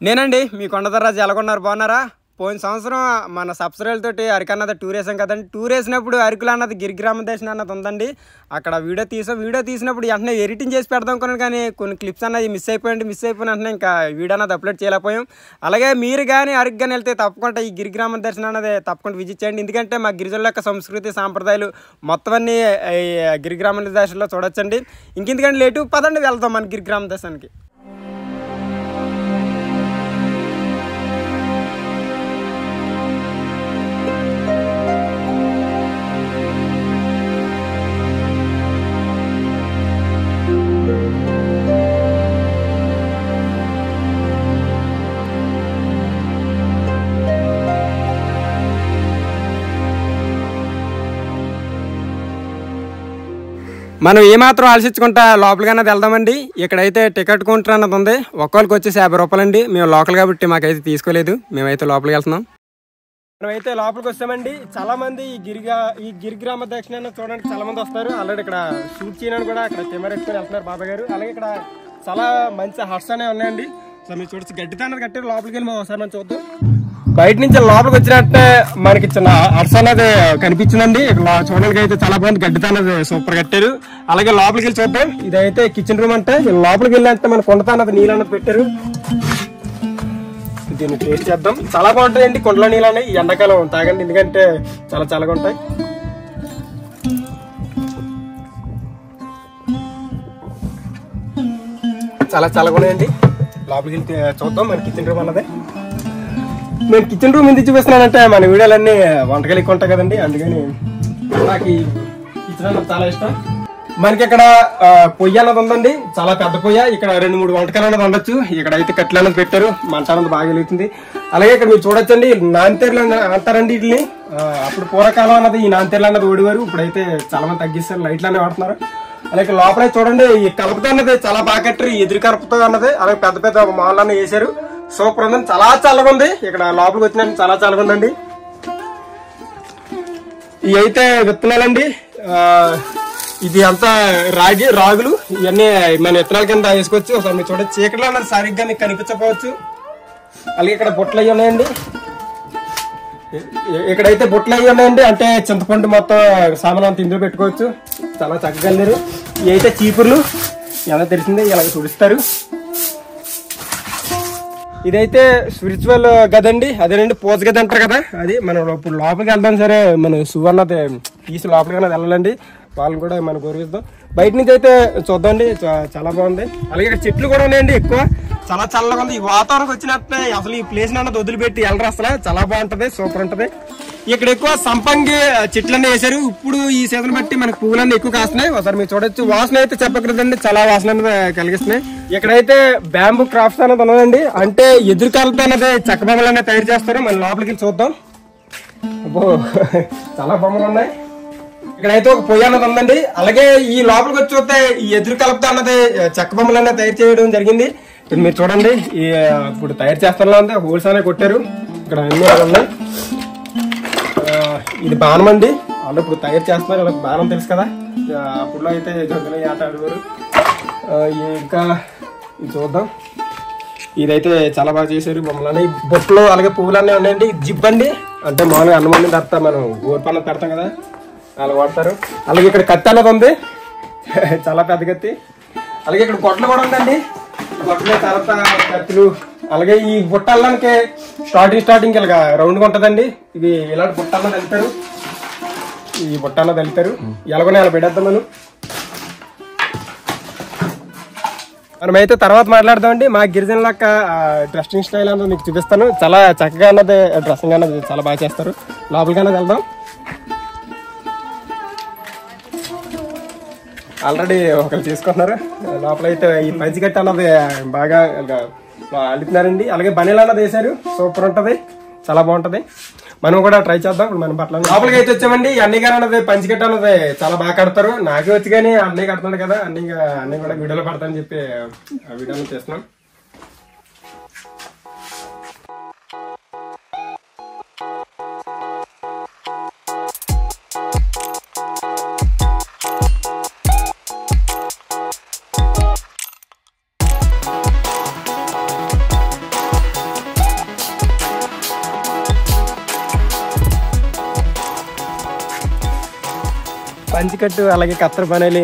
నేనండి మీ కొండదర్రాజు ఎలాగొన్నారు బాగున్నారా? పోయిన సంవత్సరం మన సబ్స్క్రైబర్లతోటి అరకు అన్నది టూర్ వేసాం కదండి. టూర్ వేసినప్పుడు అరకులు అన్నది గిరిగ్రామ దర్శనం అన్నది ఉందండి. అక్కడ వీడియో తీసినప్పుడు వెంటనే ఎడిటింగ్ చేసి పెడదాం కొన్నాను, కానీ కొన్ని క్లిప్స్ అన్నది మిస్ అయిపోయిన వెంటనే ఇంకా వీడియో అన్నది అప్లోడ్ చేయలేకపోయాం. అలాగే మీరు కానీ అరకు కానీ వెళ్తే తప్పకుండా ఈ గిరిగ్రామ దర్శనం అన్నది తప్పకుండా విజిట్ చేయండి. ఎందుకంటే మా గిరిజనుల యొక్క సంస్కృతి సాంప్రదాయాలు మొత్తం అన్నీ గిరిగ్రామ దర్శనంలో చూడొచ్చండి. ఇంకెందుకంటే లేటు పదండి వెళ్తాం మన గిరిగ్రామ దర్శనానికి. మనం ఏమాత్రం ఆలోచించుకుంటా లోపలికన్నా వెళ్దామండి. ఇక్కడైతే టికెట్ కౌంటర్ అన్నది ఉంది. ఒక్కొక్కరికి వచ్చేసి 50 రూపాయలండి. మేము లోకల్ కాబట్టి మాకైతే తీసుకోలేదు. మేమైతే లోపలికి వెళ్తున్నాం. మనమైతే లోపలికి వస్తామండి. చాలా మంది ఈ గిరిగ్రామ దర్శనాన్ని చూడడానికి చాలా మంది వస్తారు. ఆల్రెడీ ఇక్కడ షూట్ చేయడానికి కూడా అక్కడ కెమెరా ఎట్టుకొని వెళ్తున్నారు బాబాయ్ గారు. అలాగే ఇక్కడ చాలా మంచి హట్స్ అనేవి ఉన్నాయండి. సో మీరు చూడొచ్చు గడ్డితో అన్నది కట్టారు. లోపలికి వెళ్ళి ఒకసారి మనం చూద్దాం. బయట నుంచి లోపలికి వచ్చినట్టే మనకి చిన్న హట్స్ అనేది కనిపించిందండి. ఇక్కడ చూడడానికి అయితే చాలా బాగుంది. గడ్డితో అనేది సూపర్ కట్టారు. అలాగే లోపలికి వెళ్ళి చూద్దాం. ఇదైతే కిచెన్ రూమ్ అంటే లోపలికి వెళ్ళి మన కొండతో అన్నది నీళ్ళు అన్నది పెట్టారు. దీన్ని టేస్ట్ చేద్దాం. చాలా బాగుంటాయండి కొండలో నీళ్ళు అనేవి. ఈ ఎండాకాలం తాగండి, ఎందుకంటే చాలా చల్లగా ఉంటాయి. చాలా చల్లగా ఉన్నాయండి. లోపలికి వెళ్తే చూద్దాం మన కిచెన్ రూమ్ అన్నది. నేను కిచెన్ రూమ్ ఎందుకు చూపిస్తున్నానంటే మన వీడియోలన్నీ వంటకాలు ఎక్కువ ఉంటాయి కదండి, అందుకని నాకు ఈ కిచెన్ అన్నది చాలా ఇష్టం. మనకి ఇక్కడ పొయ్యి అన్నది ఉందండి, చాలా పెద్ద పొయ్య. ఇక్కడ 2-3 వంటకాలు అన్నది ఉండొచ్చు. ఇక్కడ అయితే కట్టెలు అన్నది పెట్టారు. మంట అన్నది బాగా వెలుగుతుంది. అలాగే ఇక్కడ మీరు చూడొచ్చండి నాంతేర్లు అంటారండి వీటిని. అప్పుడు పూర్వకాలం అన్నది ఈ నాంతేర్లు అన్నది ఓడివారు. ఇప్పుడైతే చాలా మంది తగ్గిస్తారు, లైట్లు అనేవి వాడుతున్నారు. అలాగే లోపల చూడండి ఈ కలపతో అన్నది చాలా బాగా కట్టారు. ఎదురు కలపతో అన్నది అలాగే పెద్ద పెద్ద మాల్ అన్నది వేసారు. సూపర్ ఉందండి. చాలా చల్లగా ఉంది. ఇక్కడ లోపలికి వచ్చిన చాలా చల్లగా ఉందండి. ఇవి అయితే విత్తనాలండి. ఇది అంతా రాగులు ఇవన్నీ మన విత్తనాల కింద వేసుకోవచ్చు. ఒకసారి మీరు చూడండి. చీకట్లో అన్నది సరిగ్గా మీకు కనిపించకపోవచ్చు. అలాగే ఇక్కడ బుట్టలు అయ్యి ఉన్నాయండి. ఇక్కడైతే బుట్టలు అయ్యి ఉన్నాయండి. అంటే చింతపండు మొత్తం సామాన్ అంతా ఇందులో పెట్టుకోవచ్చు. చాలా చక్కగా వెళ్ళారు. ఇవి అయితే చీపుర్లు ఎలా తెలిసిందే ఇలాగ తుడుస్తారు. ఇదైతే స్పిరిచువల్ గది అండి. అదేనండి పూజ గది అంటారు కదా, అది మనం ఇప్పుడు లోపలికి వెళ్దాం. సరే మన సువర్ణది తీసి లోపలికి వెళ్ళాలండి. వాళ్ళని కూడా మనం గౌరవిస్తాం. బయట నుంచి అయితే చూద్దాండి, చాలా బాగుంది. అలాగే ఇక్కడ చెట్లు కూడా ఉన్నాయండి ఎక్కువ. చాలా చల్లగా ఉంది. ఈ వాతావరణం వచ్చినట్టే అసలు ఈ ప్లేస్ అన్నది వదిలిపెట్టి వెళ్ళరు. అసలు చాలా బాగుంటది, సూపర్ ఉంటది. ఇక్కడ ఎక్కువ సంపంగి చెట్లన్నీ వేసారు. ఇప్పుడు ఈ సీజన్ బట్టి మనకి పువ్వులన్నీ ఎక్కువ కాస్తున్నాయి. ఒకసారి మీరు చూడొచ్చు. వాసన అయితే చెప్పకూడదండి, చాలా వాసన అనేది కలిగిస్తున్నాయి. ఇక్కడైతే బ్యాంబూ క్రాఫ్ట్స్ అనేది ఉన్నదండి. అంటే ఎదురు కాలతో అనేది చెక్క బొమ్మలు అనేది తయారు చేస్తారు. మనం లోపలికి చూద్దాం. అబ్బో చాలా బొమ్మలు ఉన్నాయి. ఇక్కడైతే ఒక పొయ్యి అన్నది ఉందండి. అలాగే ఈ లోపలికి వచ్చి చూస్తే ఈ ఎదురు కలపతో అన్నది చెక్క బొమ్మలు అనేది తయారు చేయడం జరిగింది. ఇక్కడ మీరు చూడండి. ఇప్పుడు తయారు చేస్తారా ఉంది, హోల్స్ అనేవి కొట్టారు. ఇక్కడ అన్ని ఉన్నాయి. ఇది బాణం అండి. వాళ్ళు ఇప్పుడు తయారు చేస్తున్నారు. వాళ్ళకి బాణం తెలుసు కదా, అప్పుడులో అయితే జొంగలు ఆట ఆడేవారు. ఇంకా ఇది చూద్దాం. ఇదైతే చాలా బాగా చేశారు బొమ్మలని. బొట్లు అలాగే పువ్వులన్నీ ఉన్నాయండి. జిప్ అండి, అంటే మామూలుగా అన్నం వండిన తర్వాత మనం గోరుపన్న పెడతాం కదా, అలా వాడతారు. అలాగే ఇక్కడ కత్తి అన్నది ఉంది, చాలా పెద్ద కత్తి. అలాగే ఇక్కడ గొడ్డలు కూడా ఉందండి. గొడ్డలు తర్వాత కత్తులు. అలాగే ఈ బుట్ట అల్లానికి స్టార్టింగ్ ఇలాగా రౌండ్ గా ఉంటదండి. ఇది ఇలాంటి బుట్ట అన్నది వెళ్తారు. ఈ బుట్ట అన్నది వెళ్తారు. ఎలాగోనే అలా పెడేద్దాం. మనమైతే తర్వాత మాట్లాడదామండి. మా గిరిజనుల యొక్క డ్రెస్సింగ్ స్టైల్ అన్నది మీకు చూపిస్తాను. చాలా చక్కగా అన్నది డ్రెస్సింగ్ అన్నది చాలా బాగా చేస్తారు. లోపలికి అన్నది వెళ్దాం. ఆల్రెడీ ఒకరు తీసుకుంటున్నారు. లోపలైతే ఈ పంచికట్ట అన్నది బాగా అల్లుతున్నారండి. అలాగే బనీలు అన్నది వేసారు. సూపర్ ఉంటది, చాలా బాగుంటది. మనం కూడా ట్రై చేద్దాం. ఇప్పుడు మనం బట్టలు లోపలికి అయితే వచ్చామండి. అన్ని గారు అన్నది పంచికట్ట అన్నది చాలా బాగా కడతారు. నాకే వచ్చి కానీ అన్నీ కడుతున్నాడు కదా, అన్ని కూడా వీడియోలో పడతానని చెప్పి ఆ వీడియోలో చేస్తున్నాం. పంచికట్టు అలాగే కత్తెర పనేలి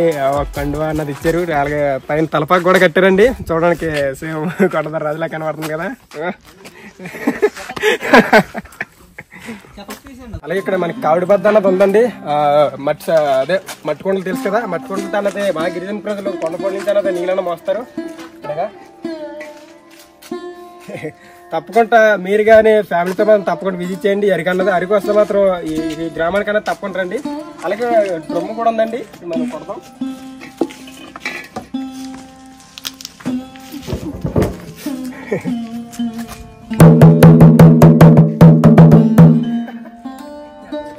కండువా అన్నది ఇచ్చారు. అలాగే పైన తలపాకు కూడా కట్టారండి. చూడడానికి సేమ్ కొట్టదారు రాజులా కనబడుతుంది కదా. అలాగే ఇక్కడ మనకి కావిడి బద్ద అన్నది ఉందండి. అదే మట్టి కొండలు తెలుసు కదా, మట్టి కొండలతో అన్నది మా గిరిజన ప్రజలు కొండపొడి నుంచి అన్నది నీళ్ళని మోస్తారు. తప్పకుండా మీరు కానీ ఫ్యామిలీతో మాత్రం తప్పకుండా విజిట్ చేయండి. అరికన్నది అరికి వస్తే మాత్రం ఈ గ్రామానికన్నా తప్పకుండా రండి. అలాగే డ్రమ్ము కూడా ఉందండి, మనం కొడతాం.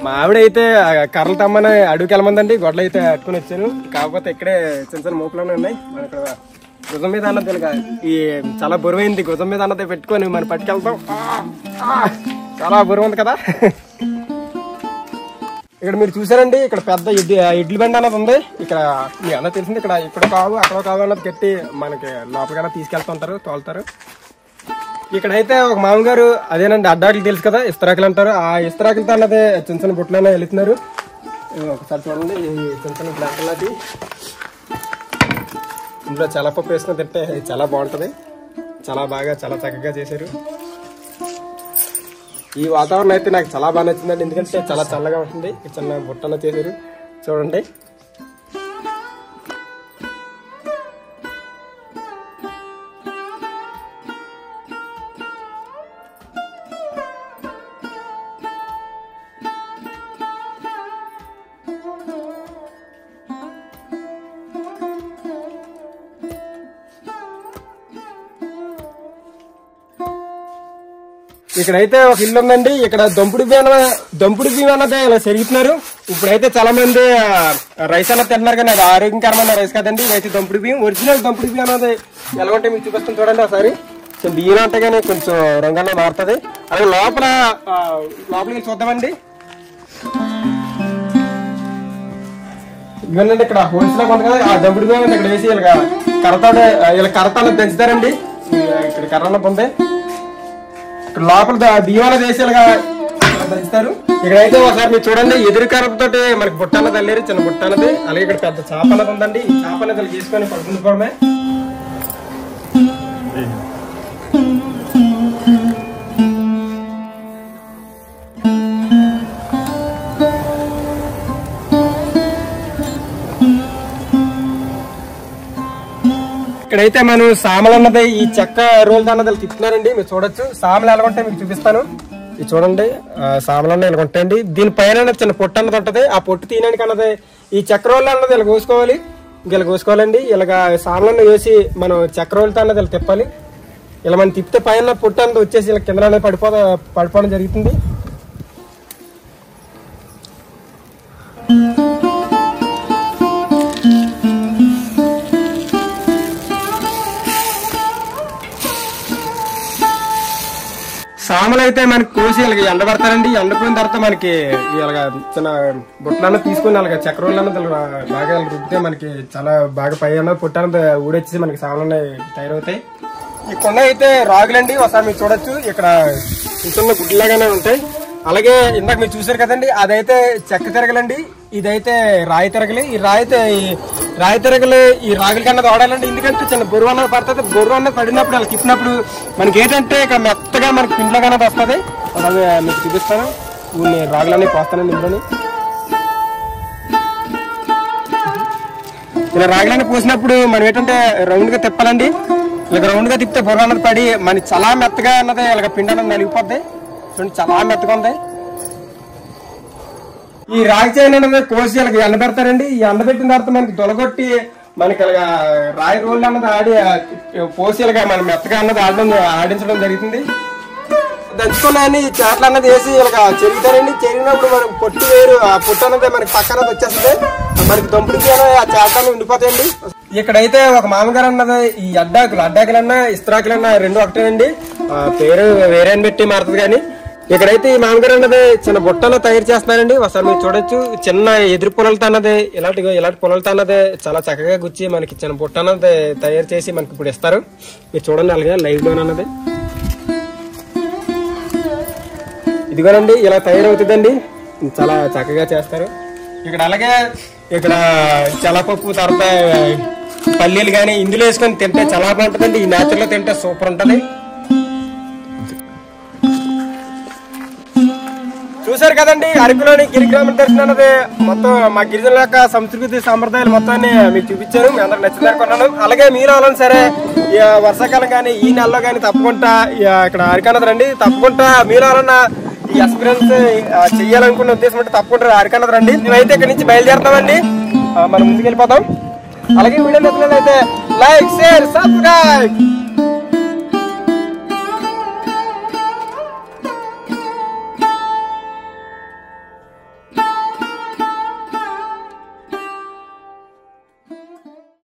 మా ఆవిడైతే కర్రలు తమ్మని అడుగుకి వెళ్ళమందండి. గొడ్డలు అయితే అట్టుకుని వచ్చాను. కాకపోతే ఇక్కడే చిన్న చిన్న మూపులోనే ఉన్నాయి. మన ఇక్కడ గుజం మీద అన్నది ఈ చాలా బరువైంది. గుజం మీద అన్నది పెట్టుకొని మనం పట్టుకెళ్తాం. చాలా బరువు ఉంది కదా. ఇక్కడ మీరు చూసారండి, ఇక్కడ పెద్ద ఇడ్లీ బండి అన్నది ఉంది. ఇక్కడ మీ అన్నది తెలిసింది. ఇక్కడ కావు అక్కడ కావు అన్నది కట్టి మనకి లోపలికన్నా తీసుకెళ్తుంటారు, తోలుతారు. ఇక్కడైతే ఒక మామగారు అదేనండి అడ్డాకులు తెలుసు కదా, ఇస్తరాకులు అంటారు. ఆ ఇస్తరాకులతో అన్నది చిన్న చిన్న బుట్టలైనా వెళుతున్నారు. ఒకసారి చూడండి, చిన్న చిన్న బ్లాక్లది ఇందులో చాలా పప్పు వేసుకొని తింటే చాలా బాగుంటుంది. చాలా బాగా చాలా చక్కగా చేశారు. ఈ వాతావరణం అయితే నాకు చాలా బాగా నచ్చిందండి. ఎందుకంటే చాలా చల్లగా ఉంటుంది. చిన్న బుట్టలో చేశారు చూడండి. ఇక్కడైతే ఒక ఇల్లు ఉందండి. ఇక్కడ దంపుడు బియ్యం అన్నది ఇలా చెరుగుతున్నారు. ఇప్పుడైతే చాలా మంది రైస్ అన్నది తింటున్నారు, కానీ అది ఆరోగ్యకరమైన రైస్ కదండి. ఇదైతే దంపుడు బియ్యం. ఒరిజినల్ దంపుడు బియ్యం అన్నది ఎలా ఉంటే మీకు చూపిస్తాను చూడండి ఒకసారి. బియ్యం అంటే కానీ కొంచెం రంగంలో మారుతుంది. అలాగే లోపలికి చూద్దామండి. ఇవన్నీ ఇక్కడ హోల్స్ లాగా ఉంది కదా, ఆ దంపుడు బియ్యం ఇక్కడ వేసి ఇలా కరతాడు పెంచుతారండి. ఇక్కడ కర్ర ఉంది. ఇక్కడ లోపల బియ్యాల దేశాలుగా దంచుతారు. ఇక్కడైతే ఒకసారి మీరు చూడండి, ఎదురు కరపతోటి మనకి బుట్ట అన్నది అల్లేరు, చిన్న బుట్ట అన్నది. అలాగే ఇక్కడ పెద్ద చేప అన్నది ఉందండి. ఈ చేప అన్నది చేసుకొని పడుకుంటుకోవడమే. ఇక్కడైతే మనం సామలు అన్నది ఈ చెక్క రోల్ అన్నది తిప్పుతున్నారండి. మీరు చూడొచ్చు సామలు ఎలా ఉంటాయి మీకు చూపిస్తాను. ఇది చూడండి, సామలు అన్నది ఎలా ఉంటాయండి. దీనిపైన చిన్న పొట్టు అన్నది ఉంటది. ఆ పొట్టు తీయడానికి అన్నది ఈ చెక్క రోల్ అన్నది ఇలా కోసుకోవాలి. ఇలా కోసుకోవాలండి. ఇలాగా సామలను వేసి మనం చెక్క రోల్తో అన్నది ఇలా తిప్పాలి. ఇలా మనం తిప్పితే పైన పొట్టు అన్నది వచ్చేసి ఇలా కింద అనేది పడిపోవడం జరుగుతుంది. సామలు అయితే మనకి కోసి ఇలాగ ఎండబడతారండి. ఎండపోయిన తర్వాత మనకి ఇలాగ చిన్న బుట్టలన్న తీసుకుని అలాగ చక్కెరలు అన్నది బాగా రుబ్బితే మనకి చాలా బాగా పై అన్నది పొట్టు అన్నది ఊడొచ్చేసి మనకి సామలు తయారవుతాయి. ఈ కొండ అయితే రాగులండి. ఒకసారి మీరు చూడొచ్చు, ఇక్కడ చిన్న గుడ్లాగానే ఉంటాయి. అలాగే ఇందాక మీరు చూసారు కదండి, అదైతే చెక్క తిరగలండి. ఇదైతే రాయి తిరగలి. ఈ రాయి తిరగలి ఈ రాగుల కన్నా వాడాలండి. ఎందుకంటే చిన్న బొరువు అన్నది పడుతుంది. బొరువు అన్నది పడినప్పుడు అలా తిప్పినప్పుడు మనకి ఏంటంటే ఇక మెత్తగా మనకి పిండిలో కన్నది వస్తుంది. అది మీకు చూపిస్తాను. రాగులన్నీ పోస్తానండి ఇందులోని. ఇలా రాగులన్నీ పోసినప్పుడు మనం ఏంటంటే రౌండ్ గా తిప్పాలండి. ఇలా రౌండ్ గా తిప్పితే బొరువు అన్నది పడి మనకి చాలా మెత్తగా అన్నది ఇలాగ పిండి అన్నది నలిగిపోద్ది. చూడండి చాలా మెత్తగా ఉంది. ఈ రాగి చైన్ అనేది కోసి ఇలాగ ఎండబెడతారండి. ఈ ఎండబెట్టిన తర్వాత మనకి దొలగొట్టి మనకి ఇలాగ రాయి రోళ్ళు అన్నది ఆడి పోసి ఇలాగ మన మెత్తగా అన్నది ఆడించడం జరుగుతుంది. దంచుకున్నాయని ఈ చేపలు అన్నది వేసి ఇలాగ చెరుగుతారండి. చెరిగినప్పుడు మనకి పొట్టు వేరు, ఆ పొట్టు అన్నది మనకి పక్కన వచ్చేస్తుంది. మనకి దొంపుడికి ఆ చేపలు ఉండిపోతాయండి. ఇక్కడైతే ఒక మామగారు అన్నది ఈ అడ్డాకులన్నా ఇస్త్రాకులన్నా రెండు ఒకటేనండి, పేరు వేరే అని పెట్టి మారుతుంది. కానీ ఇక్కడైతే ఈ మామగారు అన్నది చిన్న బుట్టలో తయారు చేస్తున్నారండి. ఒకసారి మీరు చూడొచ్చు, చిన్న ఎదురు పొలలతో అన్నది ఇలాంటి పొలలతో అన్నది చాలా చక్కగా గుచ్చి మనకి చిన్న బుట్ట అన్నది తయారు చేసి మనకి ఇప్పుడు ఇస్తారు. మీరు చూడండి అలాగే లైవ్ లో అన్నది ఇదిగోనండి ఇలా తయారవుతుందండి. చాలా చక్కగా చేస్తారు. ఇక్కడ అలాగే ఇక్కడ చల్లపప్పు తర్వాత పల్లీలు కానీ ఇందులో వేసుకొని తింటే చాలా బాగుంటుందండి. ఈ నేచురల్ లో తింటే సూపర్ ఉంటుంది. చూసారు కదండి అరకులోని గిరిగ్రామ దర్శనం అన్నది మొత్తం మా గిరిజనుల యొక్క సంస్కృతి సాంప్రదాయాలు మొత్తాన్ని మీకు చూపించాను. మీ అందరికి నచ్చిందనుకున్నాను. అలాగే మీరు అవ్వాలని సరే వర్షాకాలం కానీ ఈ నెలలో కానీ తప్పకుండా ఇక్కడ అరకన్నది రండి. తప్పకుండా మీరు ఎవరన్నా ఈ ఎక్స్పీరియన్స్ చెయ్యాలనుకున్న ఉద్దేశం అంటే తప్పకుండా అరకన్నది రండి. మేమైతే ఇక్కడ నుంచి బయలుదేరుతామండి. మనం ముందుకు వెళ్ళిపోతాం. అలాగే వీడియో నచ్చినట్లయితే లైక్, షేర్, సబ్స్క్రైబ్.